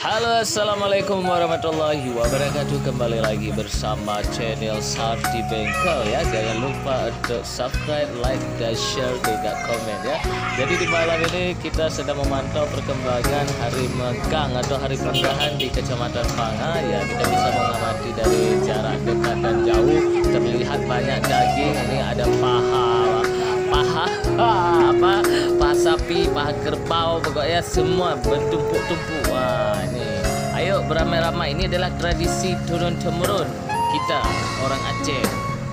Halo, assalamualaikum warahmatullahi wabarakatuh. Kembali lagi bersama channel Sardi Bengkel ya. Jangan lupa untuk subscribe, like, dan share juga komen ya. Jadi di malam ini kita sedang memantau perkembangan hari megang atau hari penggahan di Kecamatan Panga ya. Kita bisa mengamati dari jarak dekat dan jauh. Terlihat banyak daging. Ini ada paha sapi, paha kerbau, pokoknya semua bertumpuk-tumpuk. Wah, ini ayo beramai-ramai. Ini adalah tradisi turun-temurun kita orang Aceh.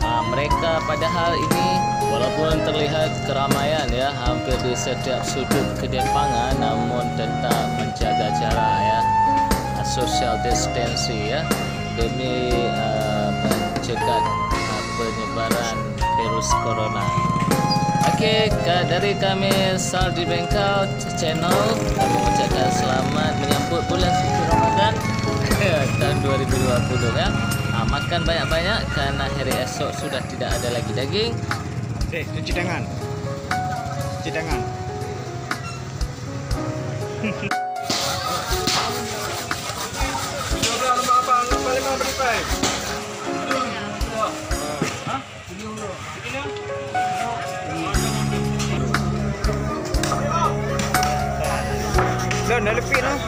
Mereka padahal ini walaupun terlihat keramaian ya hampir di setiap sudut kedai pangan, namun tetap menjaga jarak ya, social distancing ya, demi mencegah penyebaran virus corona. Oke, dari kami Sardi Bengkel Channel, kami mengucapkan selamat menyambut bulan suci Ramadan tahun 2020 ya. Makan banyak-banyak karena hari esok sudah tidak ada lagi daging. Cuci tangan. Cuci tangan. Dah lebih lah.